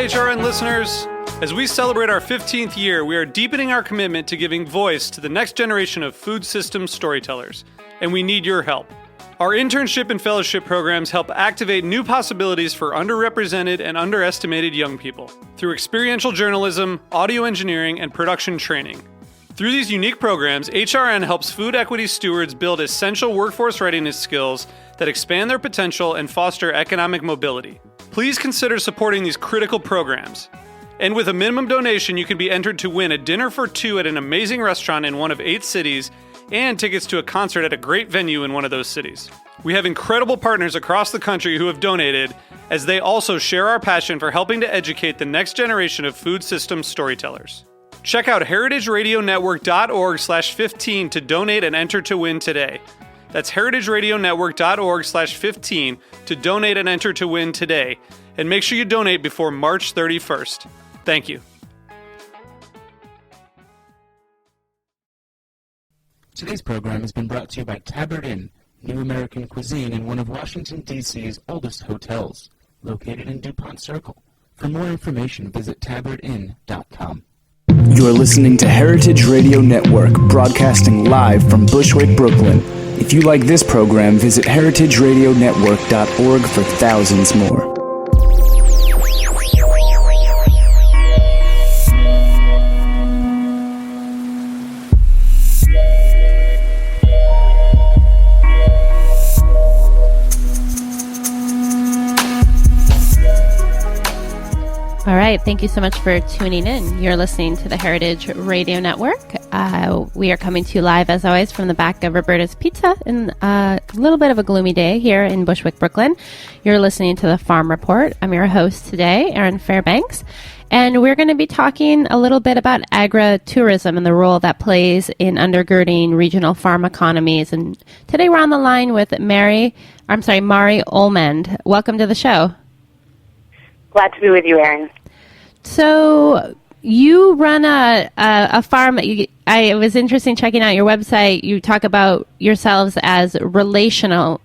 HRN listeners. As we celebrate our 15th year, we are deepening our commitment to giving voice to the next generation of food systems storytellers, and we need your help. Our internship and fellowship programs help activate new possibilities for underrepresented and underestimated young people through experiential journalism, audio engineering, and production training. Through these unique programs, HRN helps food equity stewards build essential workforce readiness skills that expand their potential and foster economic mobility. Please consider supporting these critical programs. And with a minimum donation, you can be entered to win a dinner for two at an amazing restaurant in one of 8 cities and tickets to a concert at a great venue in one of those cities. We have incredible partners across the country who have donated, as they also share our passion for helping to educate the next generation of food systems storytellers. Check out heritageradionetwork.org/15 to donate and enter to win today. That's heritageradionetwork.org/15 to donate and enter to win today. And make sure you donate before March 31st. Thank you. Today's program has been brought to you by Tabard Inn, new American cuisine in one of Washington, D.C.'s oldest hotels, located in DuPont Circle. For more information, visit tabardinn.com. You're listening to Heritage Radio Network, broadcasting live from Bushwick, Brooklyn. If you like this program, visit heritageradionetwork.org for thousands more. All right. Thank you so much for tuning in. You're listening to the Heritage Radio Network. We are coming to you live, as always, from the back of Roberta's Pizza in a little bit of a gloomy day here in Bushwick, Brooklyn. You're listening to the Farm Report. I'm your host today, Erin Fairbanks, and we're going to be talking a little bit about agritourism and the role that plays in undergirding regional farm economies. And today we're on the line with Mari Omland. Welcome to the show. Glad to be with you, Erin. So you run a farm. I was interested in checking out your website. You talk about yourselves as relational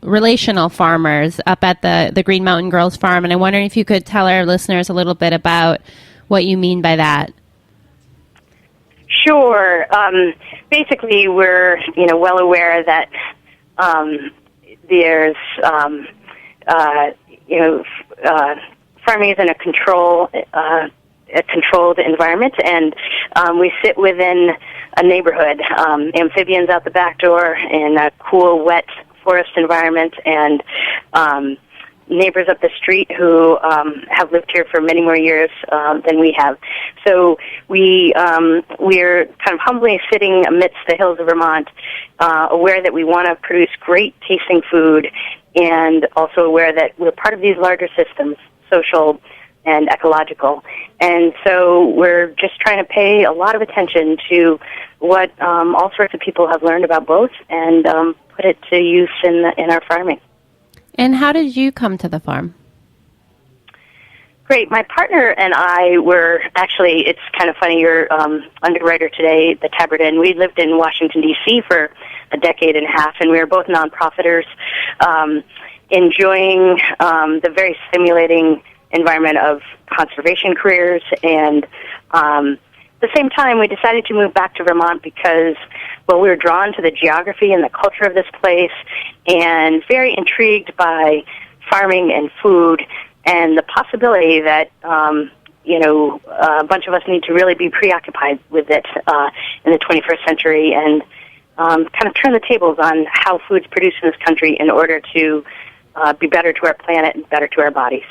farmers up at the Green Mountain Girls Farm, and I'm wondering if you could tell our listeners a little bit about what you mean by that. Sure. Basically, we're well aware that there's farming is in a controlled environment, and we sit within a neighborhood, amphibians out the back door in a cool, wet forest environment, and neighbors up the street who have lived here for many more years than we have. So we're kind of humbly sitting amidst the hills of Vermont, aware that we want to produce great tasting food, and also aware that we're part of these larger systems, social and ecological. And so we're just trying to pay a lot of attention to what all sorts of people have learned about both and put it to use in our farming. And how did you come to the farm? Great. My partner and I were actually, it's kind of funny, you're underwriter today at the Tabard Inn. We lived in Washington, D.C. for a decade and a half, and we were both nonprofiters, enjoying the very stimulating environment of conservation careers. And at the same time, we decided to move back to Vermont because, well, we were drawn to the geography and the culture of this place and very intrigued by farming and food and the possibility that, a bunch of us need to really be preoccupied with it in the 21st century and kind of turn the tables on how food's produced in this country in order to be better to our planet and better to our bodies.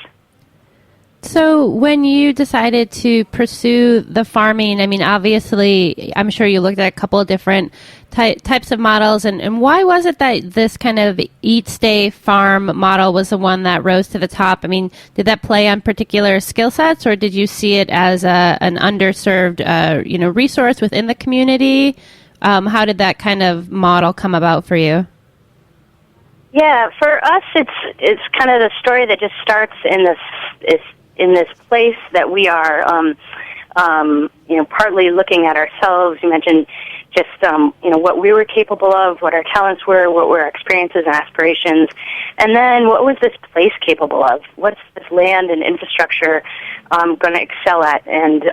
So when you decided to pursue the farming, I mean, obviously, I'm sure you looked at a couple of different types of models. And why was it that this kind of eat, stay, farm model was the one that rose to the top? I mean, did that play on particular skill sets, or did you see it as an underserved, resource within the community? How did that kind of model come about for you? Yeah, for us, it's kind of the story that just starts in this place that we are. partly looking at ourselves. You mentioned just, what we were capable of, what our talents were, what were our experiences and aspirations, and then what was this place capable of? What's this land and infrastructure going to excel at? And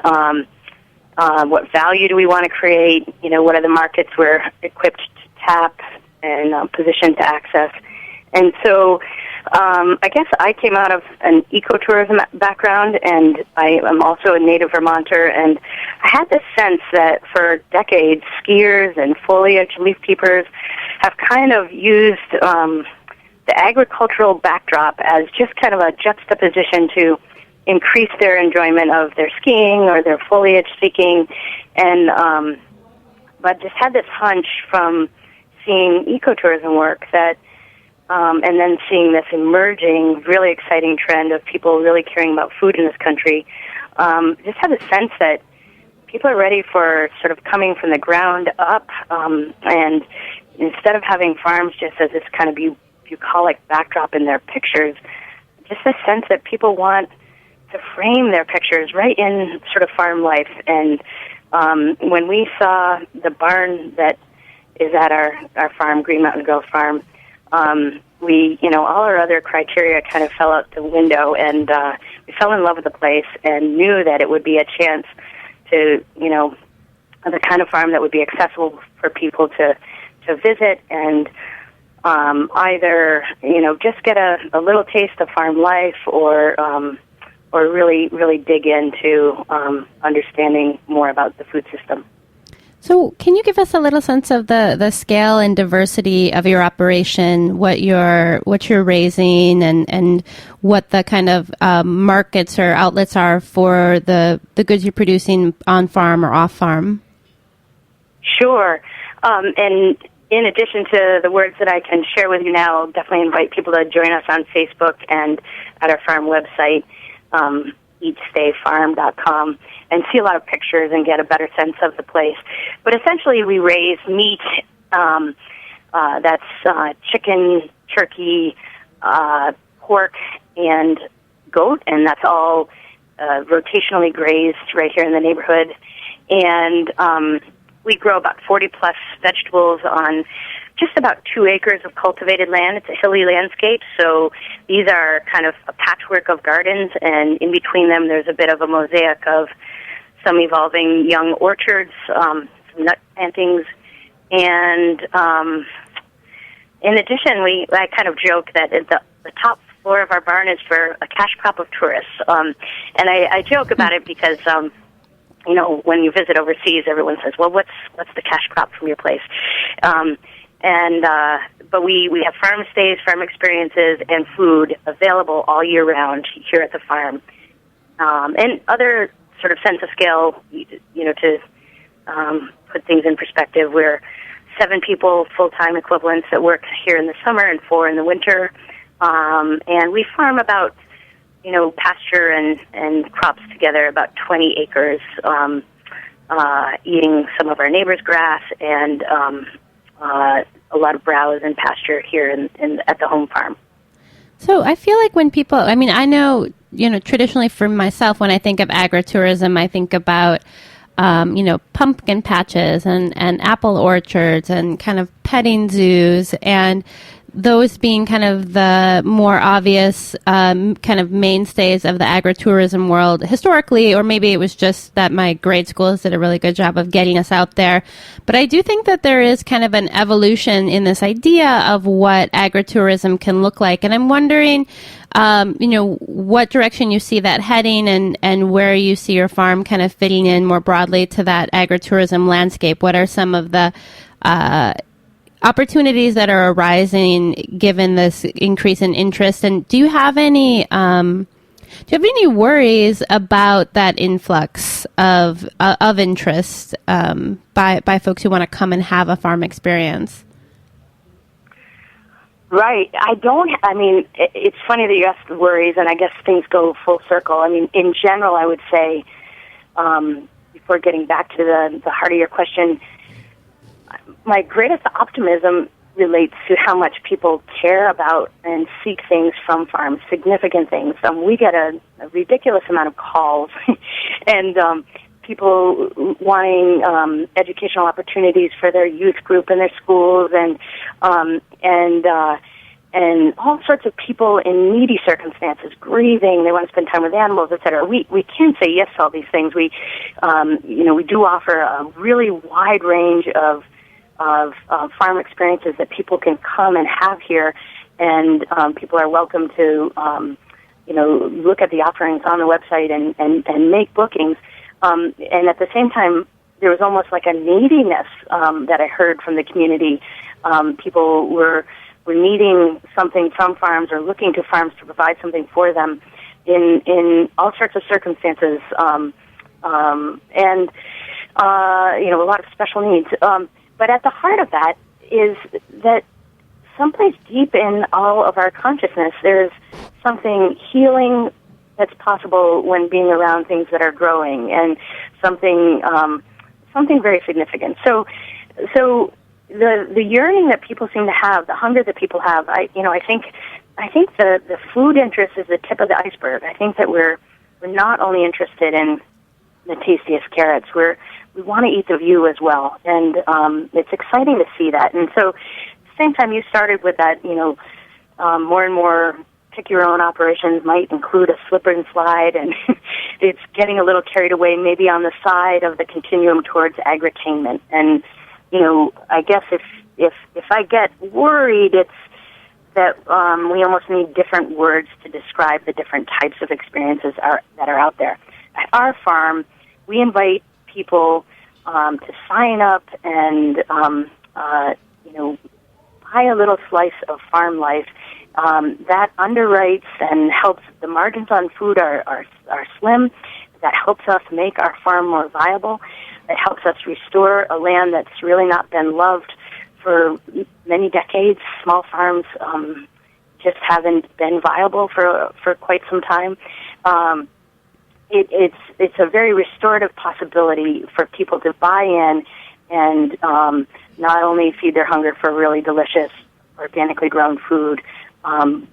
what value do we want to create? What are the markets we're equipped to tap and positioned to access? And so I guess I came out of an ecotourism background, and I am also a native Vermonter, and I had this sense that for decades, skiers and foliage leaf peepers have kind of used the agricultural backdrop as just kind of a juxtaposition to increase their enjoyment of their skiing or their foliage seeking, and but just had this hunch from seeing ecotourism work that and then seeing this emerging, really exciting trend of people really caring about food in this country, just had a sense that people are ready for sort of coming from the ground up, and instead of having farms just as this kind of bucolic backdrop in their pictures, just a sense that people want to frame their pictures right in sort of farm life. And when we saw the barn that is at our farm, Green Mountain Girls Farm, we, all our other criteria kind of fell out the window, and we fell in love with the place and knew that it would be a chance to, the kind of farm that would be accessible for people to visit and either, just get a little taste of farm life or really, really dig into understanding more about the food system. So can you give us a little sense of the scale and diversity of your operation, what you're raising, and what the kind of markets or outlets are for the goods you're producing on farm or off farm? Sure. And in addition to the words that I can share with you now, I'll definitely invite people to join us on Facebook and at our farm website, eatstayfarm.com, and see a lot of pictures and get a better sense of the place. But essentially, we raise meat, that's chicken, turkey, pork, and goat, and that's all rotationally grazed right here in the neighborhood. And we grow about 40-plus vegetables on just about 2 acres of cultivated land. It's a hilly landscape, so these are kind of a patchwork of gardens, and in between them there's a bit of a mosaic of some evolving young orchards, some nut plantings, and in addition, I kind of joke that the top floor of our barn is for a cash crop of tourists, and I joke about it because when you visit overseas, everyone says, "Well, what's the cash crop from your place?" But we have farm stays, farm experiences, and food available all year round here at the farm. And other sort of sense of scale, to put things in perspective, we're 7 people, full-time equivalents that work here in the summer and 4 in the winter. And we farm about, pasture and crops together, about 20 acres, eating some of our neighbors' grass and a lot of browse and pasture here at the home farm. So I feel like when people, I know, traditionally for myself, when I think of agritourism, I think about, pumpkin patches and apple orchards and kind of petting zoos, and those being kind of the more obvious kind of mainstays of the agritourism world historically, or maybe it was just that my grade schools did a really good job of getting us out there. But I do think that there is kind of an evolution in this idea of what agritourism can look like. And I'm wondering, what direction you see that heading and where you see your farm kind of fitting in more broadly to that agritourism landscape. What are some of the opportunities that are arising given this increase in interest, and do you have any worries about that influx of interest by folks who want to come and have a farm experience? Right. It's funny that you asked the worries, and I guess things go full circle. In general, I would say, before getting back to the heart of your question, my greatest optimism relates to how much people care about and seek things from farms, significant things. We get a ridiculous amount of calls and people wanting educational opportunities for their youth group in their schools, and all sorts of people in needy circumstances, grieving. They want to spend time with animals, etc. We can say yes to all these things. We do offer a really wide range of farm experiences that people can come and have here, and people are welcome to look at the offerings on the website and make bookings. And at the same time, there was almost like a neediness that I heard from the community. People were needing something from farms or looking to farms to provide something for them in all sorts of circumstances, and a lot of special needs. But at the heart of that is that someplace deep in all of our consciousness, there's something healing that's possible when being around things that are growing, and something very significant. So the yearning that people seem to have, the hunger that people have, I think the food interest is the tip of the iceberg. I think that we're not only interested in the tastiest carrots. We want to eat the view as well, and it's exciting to see that. And so, at the same time, you started with that, more and more pick your own operations might include a slip and slide, and it's getting a little carried away, maybe on the side of the continuum towards agritainment. And I guess if I get worried, it's that we almost need different words to describe the different types of experiences that are out there. At our farm, we invite people to sign up and buy a little slice of farm life that underwrites and helps. The margins on food are slim. That helps us make our farm more viable. It helps us restore a land that's really not been loved for many decades. Small farms just haven't been viable for quite some time. It's a very restorative possibility for people to buy in and not only feed their hunger for really delicious, organically grown food,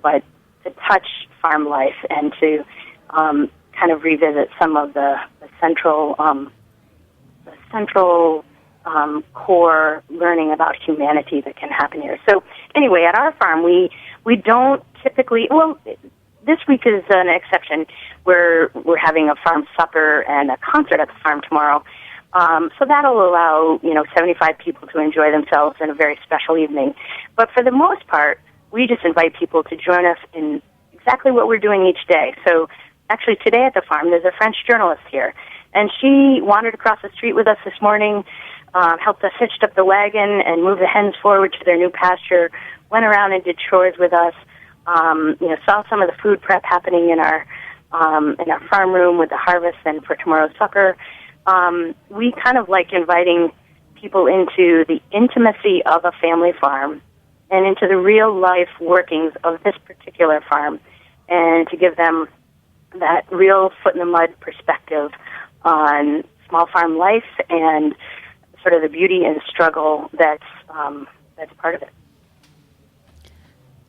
but to touch farm life and to kind of revisit some of the central core learning about humanity that can happen here. So anyway, at our farm, we don't typically, well, this week is an exception. We're having a farm supper and a concert at the farm tomorrow. So that'll allow, 75 people to enjoy themselves in a very special evening. But for the most part, we just invite people to join us in exactly what we're doing each day. So actually today at the farm, there's a French journalist here, and she wandered across the street with us this morning, helped us hitch up the wagon and move the hens forward to their new pasture, went around and did chores with us, saw some of the food prep happening in our farm room with the harvest and for tomorrow's supper. We kind of like inviting people into the intimacy of a family farm and into the real life workings of this particular farm, and to give them that real foot in the mud perspective on small farm life and sort of the beauty and struggle that's part of it.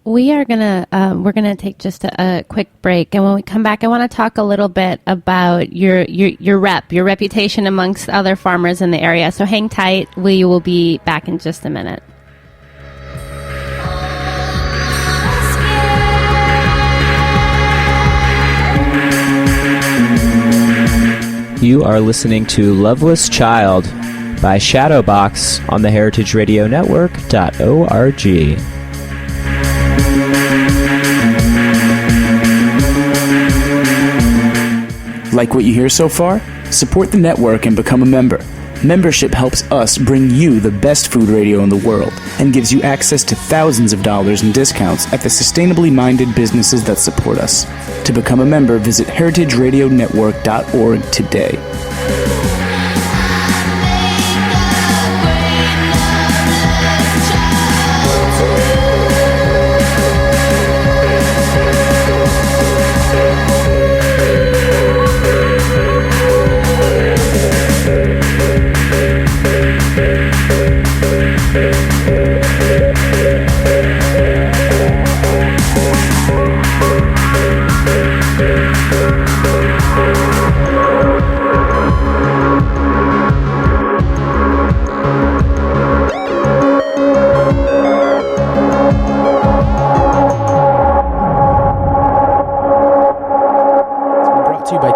We're gonna take just a quick break, and when we come back, I want to talk a little bit about your reputation amongst other farmers in the area. So hang tight. We will be back in just a minute. You are listening to Loveless Child by Shadowbox on the heritageradionetwork.org. Like what you hear so far? Support the network and become a member. Membership helps us bring you the best food radio in the world and gives you access to thousands of dollars in discounts at the sustainably minded businesses that support us. To become a member, visit heritageradionetwork.org today.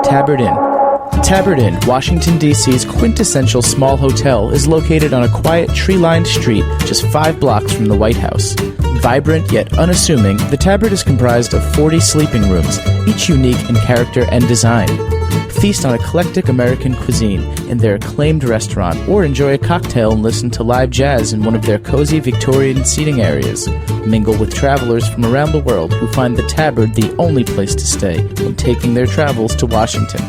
Tabard Inn. Tabard Inn, Washington, D.C.'s quintessential small hotel, is located on a quiet, tree-lined street just 5 blocks from the White House. Vibrant yet unassuming, the Tabard is comprised of 40 sleeping rooms, each unique in character and design. Feast on eclectic American cuisine in their acclaimed restaurant, or enjoy a cocktail and listen to live jazz in one of their cozy Victorian seating areas. Mingle with travelers from around the world who find the Tabard the only place to stay when taking their travels to Washington.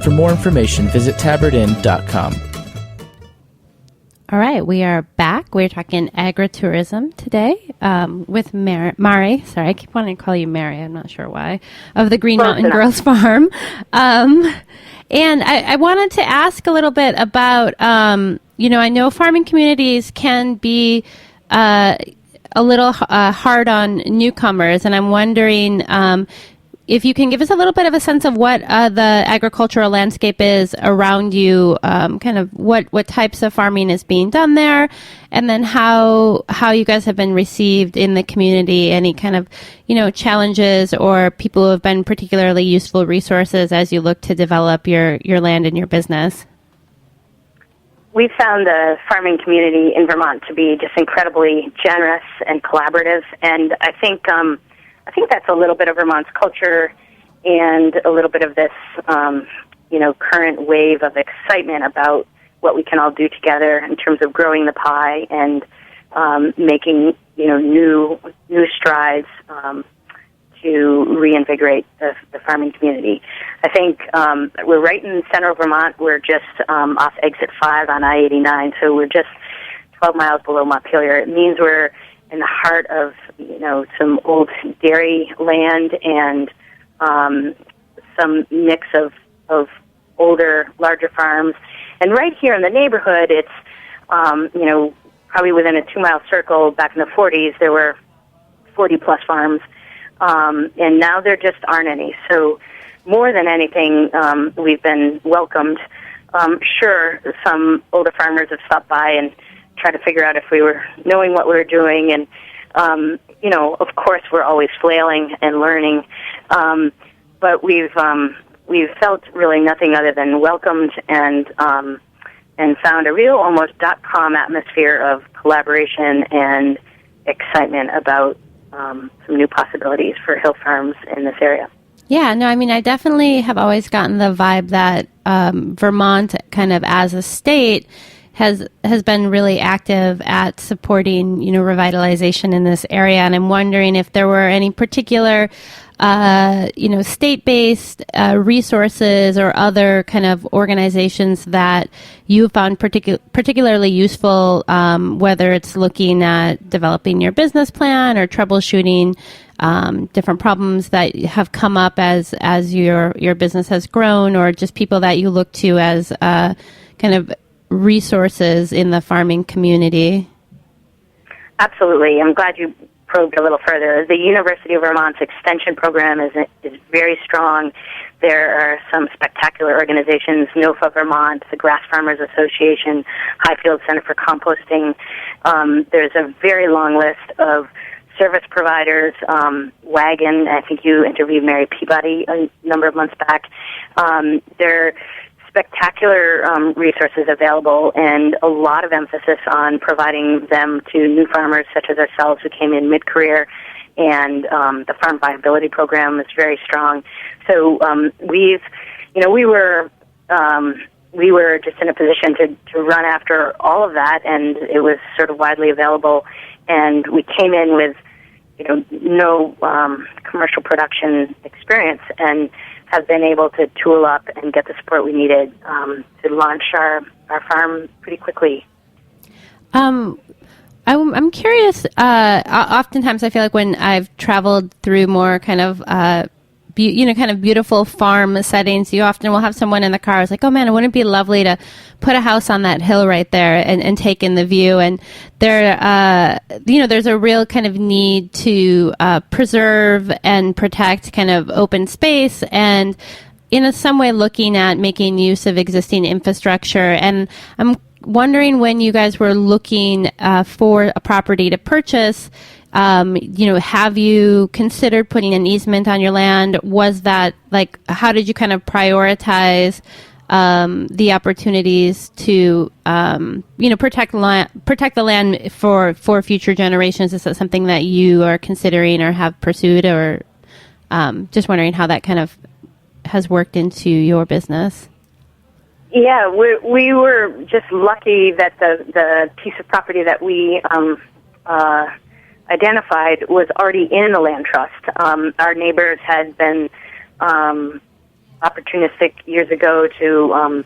For more information, visit tabardinn.com. All right, we are back. We're talking agritourism today with Mari. Sorry, I keep wanting to call you Mary. I'm not sure why. Of the Green Mountain Girls Farm. And I wanted to ask a little bit about, I know farming communities can be a little hard on newcomers, and I'm wondering if you can give us a little bit of a sense of what the agricultural landscape is around you, kind of what types of farming is being done there, and then how you guys have been received in the community, any kind of, challenges or people who have been particularly useful resources as you look to develop your land and your business. We found the farming community in Vermont to be just incredibly generous and collaborative, and I think that's a little bit of Vermont's culture and a little bit of this, current wave of excitement about what we can all do together in terms of growing the pie and making, new strides to reinvigorate the farming community. I think we're right in central Vermont. We're just off exit 5 on I-89, so we're just 12 miles below Montpelier. It means we're in the heart of, some old dairy land and some mix of older, larger farms. And right here in the neighborhood, it's, probably within a 2-mile circle. Back in the 40s, there were 40-plus farms, and now there just aren't any. So more than anything, we've been welcomed. Sure, some older farmers have stopped by and try to figure out if we were knowing what we were doing, and of course we're always flailing and learning, but we've felt really nothing other than welcomed and found a real almost .com atmosphere of collaboration and excitement about some new possibilities for hill farms in this area. Yeah, no, I mean, I definitely have always gotten the vibe that Vermont, kind of as a state, has been really active at supporting, revitalization in this area. And I'm wondering if there were any particular, state-based resources or other kind of organizations that you found particularly useful, whether it's looking at developing your business plan or troubleshooting different problems that have come up as your business has grown, or just people that you look to as kind of resources in the farming community. Absolutely. I'm glad you probed a little further. The University of Vermont's extension program is very strong. There are some spectacular organizations, NOFA Vermont, the Grass Farmers Association, Highfield Center for Composting. There's a very long list of service providers, Wagon. I think you interviewed Mary Peabody a number of months back. There are spectacular resources available, and a lot of emphasis on providing them to new farmers such as ourselves who came in mid-career, and the Farm Viability Program is very strong. So we were just in a position to run after all of that, and it was sort of widely available, and we came in with no commercial production experience, and have been able to tool up and get the support we needed to launch our farm pretty quickly. I'm curious, oftentimes I feel like when I've traveled through more kind of kind of beautiful farm settings, you often will have someone in the car who's like, oh man, wouldn't it be lovely to put a house on that hill right there and take in the view. And there's a real kind of need to preserve and protect kind of open space and in some way looking at making use of existing infrastructure. And I'm wondering, when you guys were looking for a property to purchase, have you considered putting an easement on your land? Was that how did you kind of prioritize the opportunities to protect the land for future generations? Is that something that you are considering or have pursued, or just wondering how that kind of has worked into your business? Yeah, we were just lucky that the piece of property that we identified was already in the land trust. Our neighbors had been opportunistic years ago to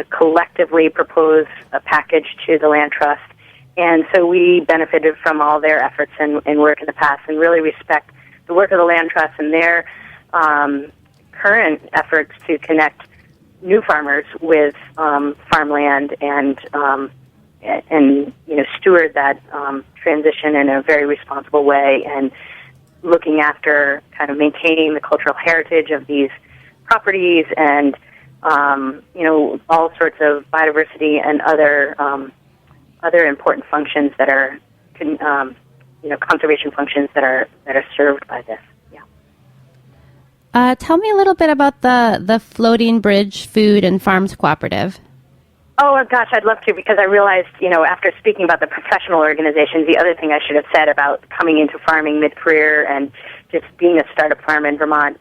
collectively propose a package to the land trust, and so we benefited from all their efforts and work in the past, and really respect the work of the land trust and their current efforts to connect new farmers with farmland and steward that transition in a very responsible way, and looking after kind of maintaining the cultural heritage of these properties and all sorts of biodiversity and other important functions that are conservation functions that are served by this. Tell me a little bit about the Floating Bridge Food and Farms Cooperative. Oh, gosh, I'd love to, because I realized, after speaking about the professional organizations, the other thing I should have said about coming into farming mid-career and just being a startup farm in Vermont,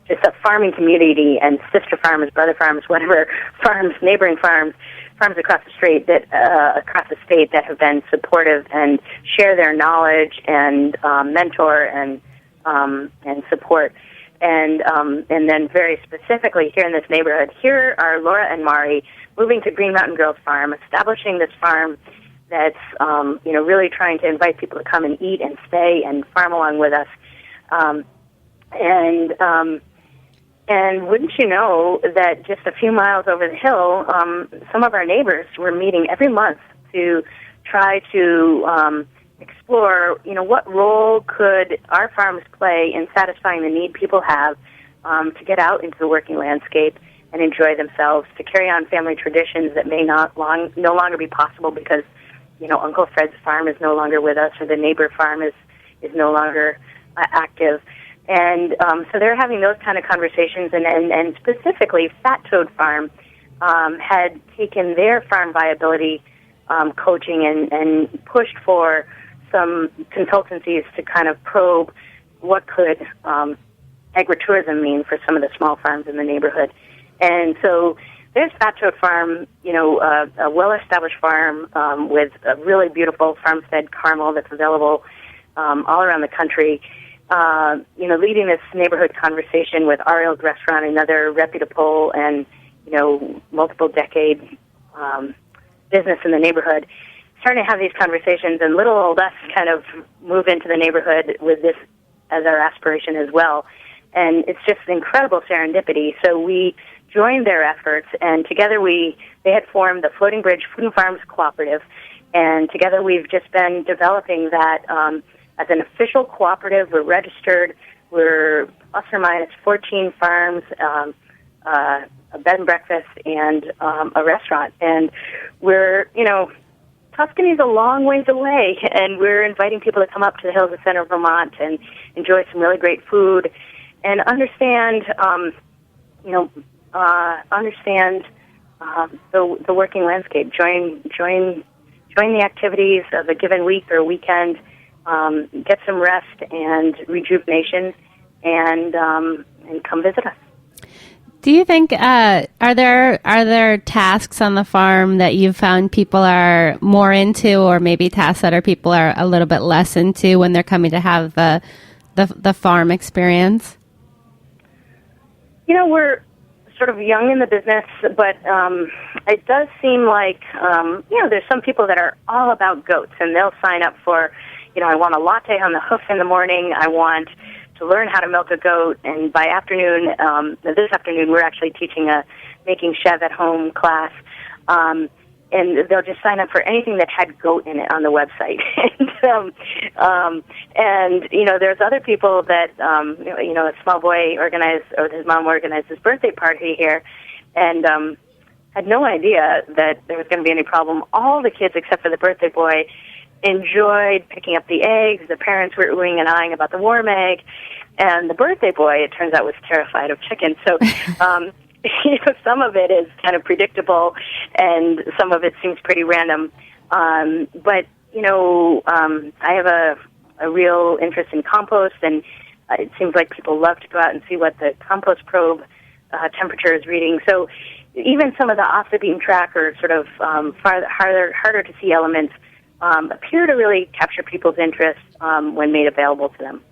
just a farming community and sister farms, brother farms, whatever farms, neighboring farms across the state that have been supportive and share their knowledge and mentor and support. And then very specifically here in this neighborhood, here are Laura and Mari moving to Green Mountain Girls Farm, establishing this farm that's really trying to invite people to come and eat and stay and farm along with us. And wouldn't you know that just a few miles over the hill, some of our neighbors were meeting every month to try to explore, what role could our farms play in satisfying the need people have to get out into the working landscape and enjoy themselves, to carry on family traditions that may no longer be possible because, Uncle Fred's farm is no longer with us, or the neighbor farm is no longer active. And so they're having those kind of conversations, and specifically Fat Toad Farm had taken their farm viability coaching and pushed for some consultancies to kind of probe what could agritourism mean for some of the small farms in the neighborhood. And so there's Fat Toad Farm, a well-established farm with a really beautiful farm-fed caramel that's available all around the country. Leading this neighborhood conversation with Ariel's Restaurant, another reputable and, multiple decade business in the neighborhood, starting to have these conversations, and little old us kind of move into the neighborhood with this as our aspiration as well. And it's just incredible serendipity. So we joined their efforts, and together they had formed the Floating Bridge Food and Farms Cooperative, and together we've just been developing that as an official cooperative. We're registered. We're plus or minus 14 farms, a bed and breakfast, and a restaurant. And we're, Tuscany's a long ways away, and we're inviting people to come up to the hills of center of Vermont and enjoy some really great food and understand the working landscape. Join the activities of a given week or weekend. Get some rest and rejuvenation, and come visit us. Do you think are there tasks on the farm that you've found people are more into, or maybe tasks that people are a little bit less into when they're coming to have the farm experience? We're sort of young in the business, but it does seem like there's some people that are all about goats, and they'll sign up for, I want a latte on the hoof in the morning. I want to learn how to milk a goat. And by this afternoon, we're actually teaching a making chev at home class. And they'll just sign up for anything that had goat in it on the website. And there's other people that, a small boy his mom organized his birthday party here, and had no idea that there was going to be any problem. All the kids, except for the birthday boy, enjoyed picking up the eggs. The parents were oohing and eyeing about the warm egg. And the birthday boy, it turns out, was terrified of chicken. So, some of it is kind of predictable, and some of it seems pretty random. But I have a real interest in compost, and it seems like people love to go out and see what the compost probe temperature is reading. So even some of the off-the-beam track or sort of harder to see elements appear to really capture people's interest when made available to them.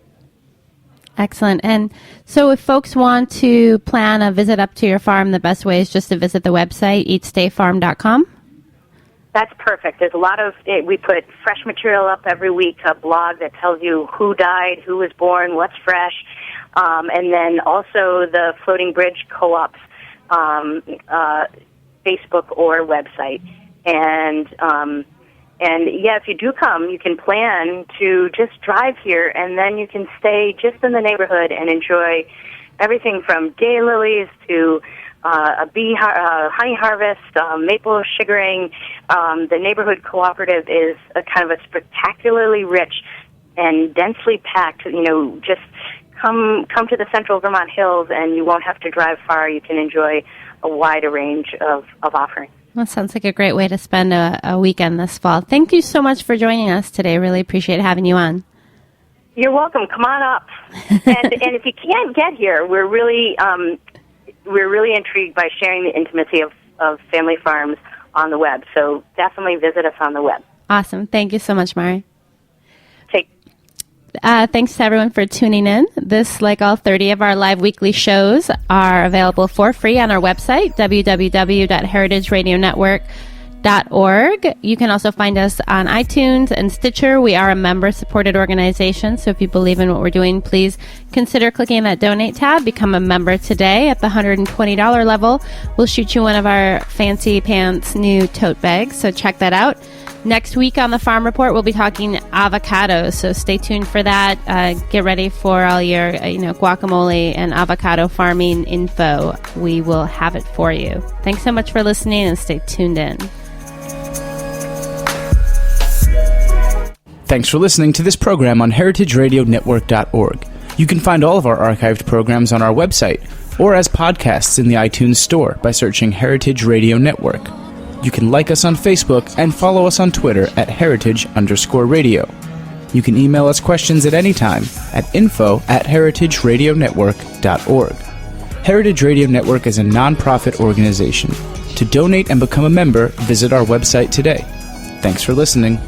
Excellent. And so if folks want to plan a visit up to your farm, the best way is just to visit the website, eatstayfarm.com? That's perfect. There's a lot of, we put fresh material up every week, a blog that tells you who died, who was born, what's fresh, and then also the Floating Bridge Co-op's Facebook or website. And if you do come, you can plan to just drive here, and then you can stay just in the neighborhood and enjoy everything from daylilies to honey harvest, maple sugaring. The neighborhood cooperative is a kind of a spectacularly rich and densely packed. Just come to the Central Vermont Hills, and you won't have to drive far. You can enjoy a wider range of offerings. That sounds like a great way to spend a weekend this fall. Thank you so much for joining us today. Really appreciate having you on. You're welcome. Come on up. And if you can't get here, we're really intrigued by sharing the intimacy of family farms on the web. So definitely visit us on the web. Awesome. Thank you so much, Mari. Thanks to everyone for tuning in. This, like all 30 of our live weekly shows, are available for free on our website, www.heritageradionetwork.org. You can also find us on iTunes and Stitcher. We are a member-supported organization, so if you believe in what we're doing, please consider clicking that donate tab. Become a member today at the $120 level. We'll shoot you one of our fancy pants new tote bags, so check that out. Next week on the Farm Report, we'll be talking avocados, so stay tuned for that. Get ready for all your guacamole and avocado farming info. We will have it for you. Thanks so much for listening, and stay tuned in. Thanks for listening to this program on heritageradionetwork.org. You can find all of our archived programs on our website or as podcasts in the iTunes Store by searching Heritage Radio Network. You can like us on Facebook and follow us on Twitter at @heritage_radio. You can email us questions at any time at info@heritageradionetwork.org. Heritage Radio Network is a non-profit organization. To donate and become a member, visit our website today. Thanks for listening.